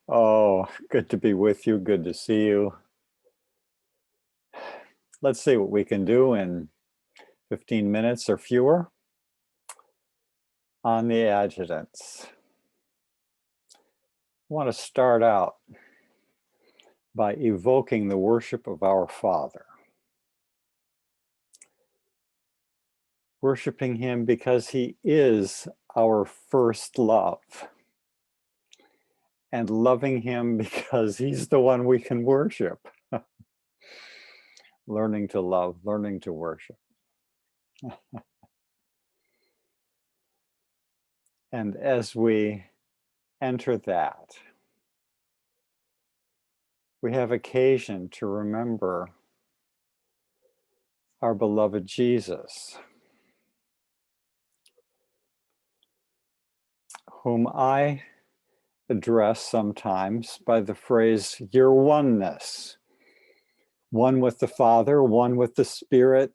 Oh, good to be with you. Good to see you. Let's see what we can do in 15 minutes or fewer on the adjutants. I want to start out by evoking the worship of our Father. Worshiping him because he is our first love. And loving him because he's the one we can worship. Learning to love, learning to worship. And as we enter that, we have occasion to remember our beloved Jesus, whom I address sometimes by the phrase, your oneness. One with the Father, one with the Spirit,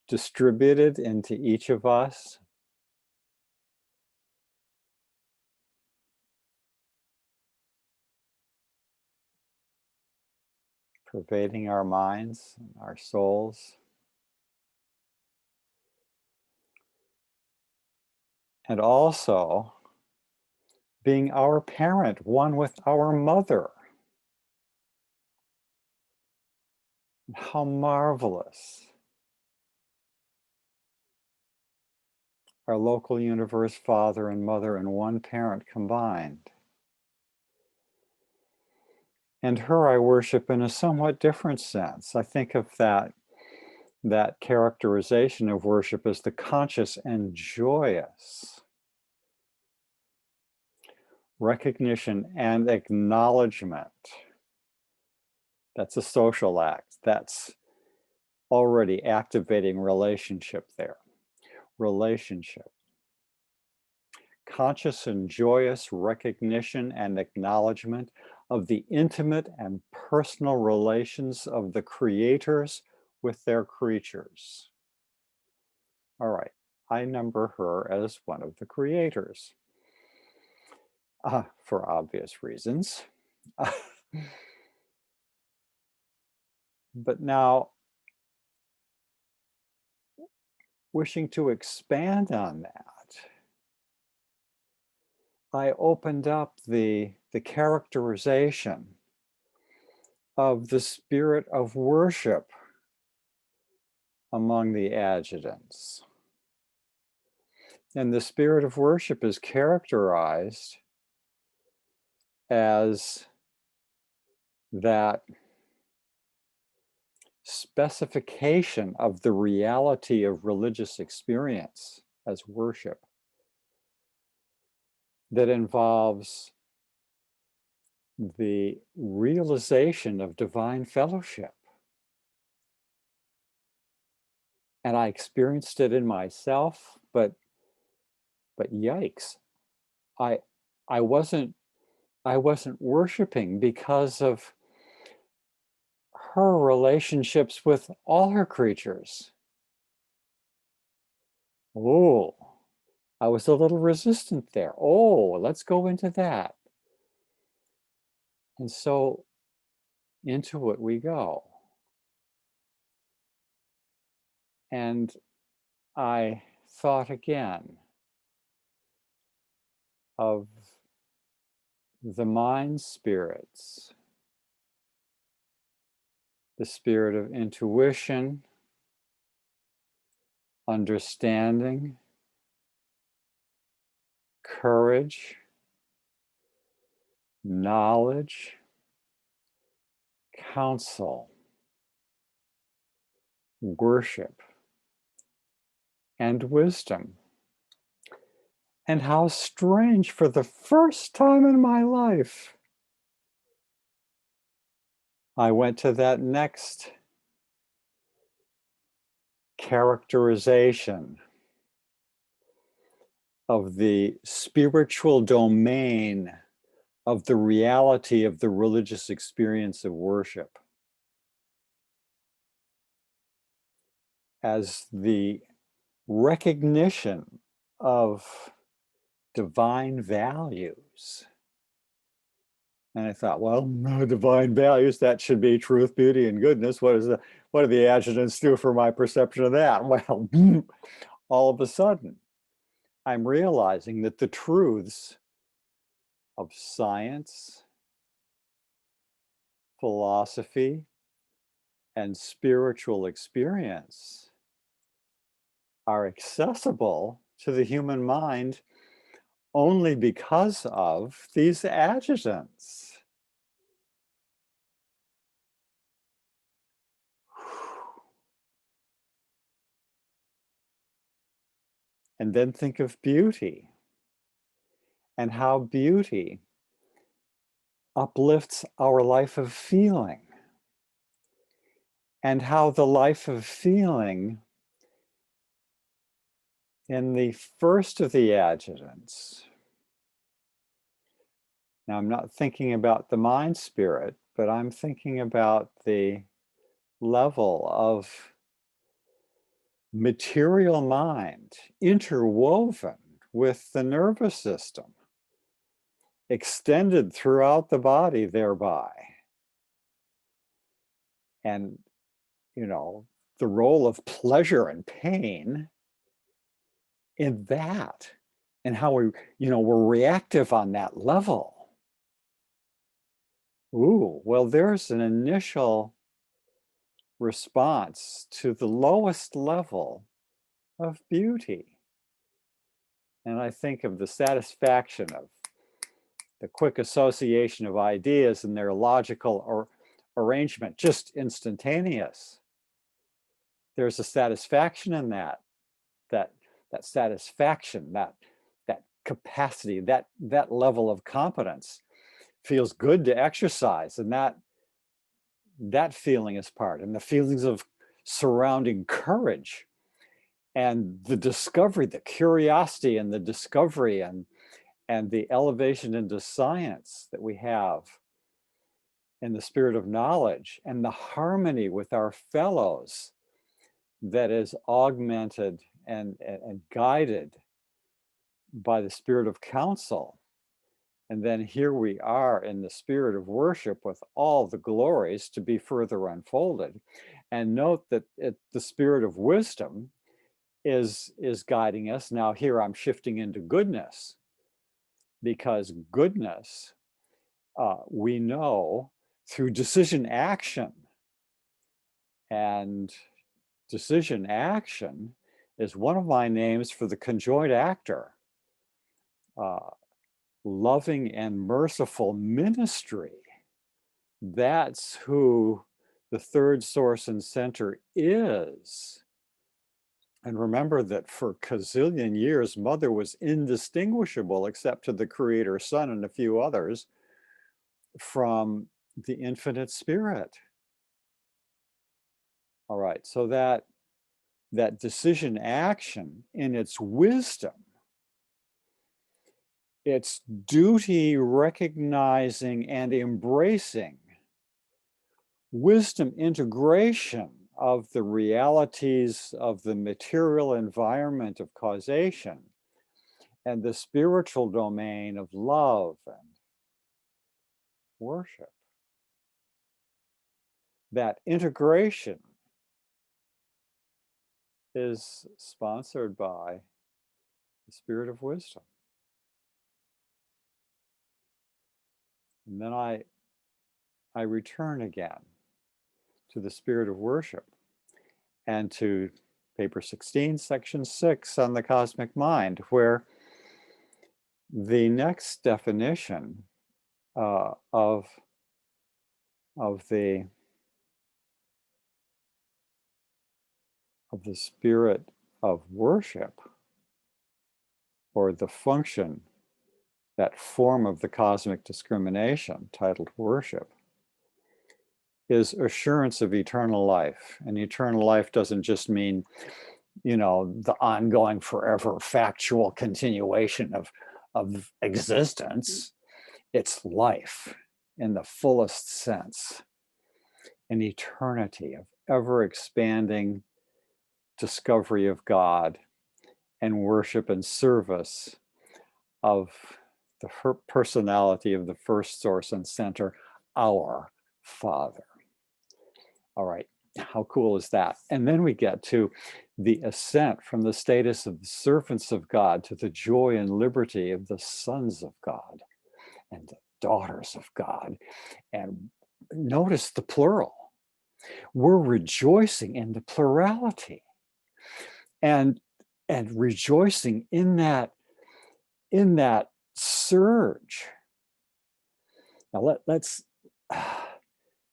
distributed into each of us. Pervading our minds, our souls. And also being our parent, one with our mother. How marvelous. Our local universe, father and mother, and one parent combined. And her I worship in a somewhat different sense. I think of that characterization of worship as the conscious and joyous recognition and acknowledgement. That's a social act. That's already activating relationship there. Relationship. Conscious and joyous recognition and acknowledgement of the intimate and personal relations of the creators with their creatures. All right, I number her as one of the creators, for obvious reasons. But now, wishing to expand on that, I opened up the characterization of the spirit of worship among the adjutants. And the spirit of worship is characterized as that specification of the reality of religious experience as worship that involves the realization of divine fellowship. And I experienced it in myself, but yikes, I wasn't worshiping because of her relationships with all her creatures. Oh, I was a little resistant there. Oh, let's go into that. And so into it we go. And I thought again of the mind spirits, the spirit of intuition, understanding, courage, knowledge, counsel, worship, and wisdom. And how strange, for the first time in my life, I went to that next characterization of the spiritual domain of the reality of the religious experience of worship as the recognition of divine values. And I thought, well, no, divine values, that should be truth, beauty, and goodness. What do the adjutants do for my perception of that? Well, all of a sudden, I'm realizing that the truths of science, philosophy, and spiritual experience are accessible to the human mind only because of these adjutants. And then think of beauty and how beauty uplifts our life of feeling, and how the life of feeling in the first of the adjutants. Now, I'm not thinking about the mind spirit, but I'm thinking about the level of material mind interwoven with the nervous system, extended throughout the body thereby. And, you know, the role of pleasure and pain in that, and how we're reactive on that level. Ooh, well, there's an initial response to the lowest level of beauty. And I think of the satisfaction of the quick association of ideas and their logical or arrangement, just instantaneous. There's a satisfaction in that satisfaction, that capacity, that level of competence feels good to exercise, and that feeling is part, and the feelings of surrounding courage and the discovery, the curiosity and the discovery, and the elevation into science that we have in the spirit of knowledge, and the harmony with our fellows that is augmented and guided by the spirit of counsel. And then here we are in the spirit of worship with all the glories to be further unfolded. And note that the spirit of wisdom is guiding us. Now here I'm shifting into goodness, because goodness, we know through decision action. And decision action is one of my names for the conjoint actor. Loving and merciful ministry. That's who the third source and center is. And remember that for gazillion years, Mother was indistinguishable, except to the Creator Son and a few others, from the infinite spirit. All right, so that decision action in its wisdom, its duty recognizing and embracing wisdom integration of the realities of the material environment of causation and the spiritual domain of love and worship. That integration is sponsored by the spirit of wisdom. And then I return again to the spirit of worship and to paper 16, section 6 on the cosmic mind, where the next definition of the spirit of worship, or the function, that form of the cosmic discrimination titled worship, is assurance of eternal life. And eternal life doesn't just mean, the ongoing forever factual continuation of existence. It's life in the fullest sense, an eternity of ever expanding discovery of God and worship and service of the personality of the first source and center, our Father. All right, how cool is that? And then we get to the ascent from the status of the servants of God to the joy and liberty of the sons of God and the daughters of God. And notice the plural. We're rejoicing in the plurality and rejoicing in that surge. Now let's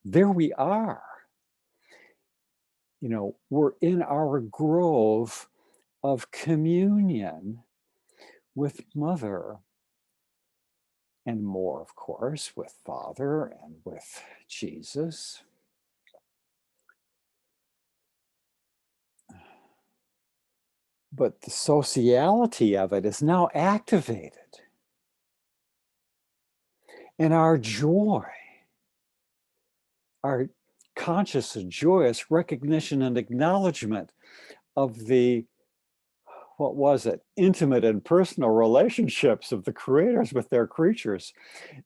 there we are. You know, we're in our grove of communion with Mother, and more, of course, with Father and with Jesus. But the sociality of it is now activated. And our joy, our conscious and joyous recognition and acknowledgement of the, what was it, intimate and personal relationships of the creators with their creatures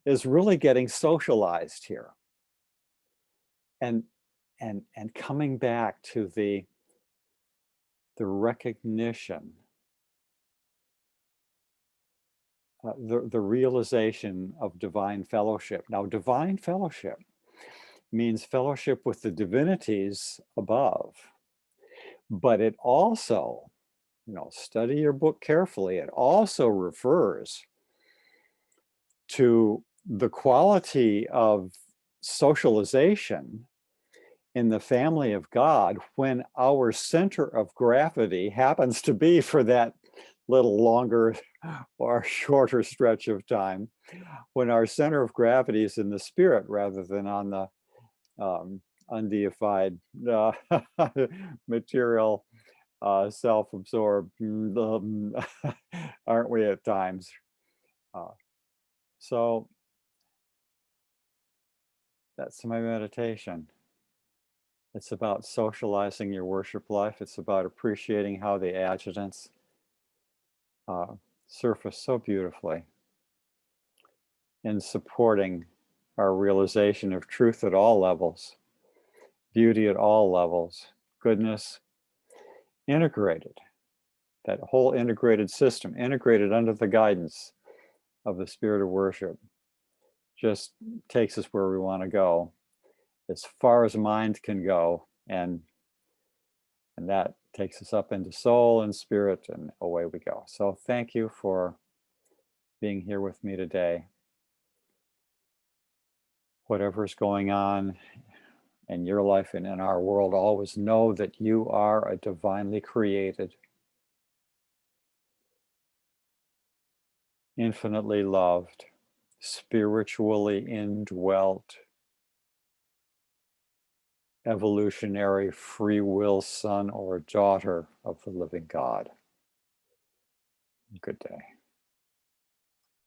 is really getting socialized here. And coming back to the recognition, the realization of divine fellowship. Now, divine fellowship means fellowship with the divinities above, but it also, you know, study your book carefully, it also refers to the quality of socialization in the family of God when our center of gravity happens to be, for that little longer or shorter stretch of time, when our center of gravity is in the spirit rather than on the undeified material, self-absorbed, aren't we at times? So that's my meditation. It's about socializing your worship life. It's about appreciating how the adjutants surface so beautifully in supporting our realization of truth at all levels, beauty at all levels, goodness, integrated, that whole integrated system, integrated under the guidance of the spirit of worship, just takes us where we want to go, as far as mind can go, and that takes us up into soul and spirit, and away we go. So thank you for being here with me today. Whatever's going on in your life and in our world, always know that you are a divinely created, infinitely loved, spiritually indwelt, evolutionary free will son or daughter of the living God. Good day.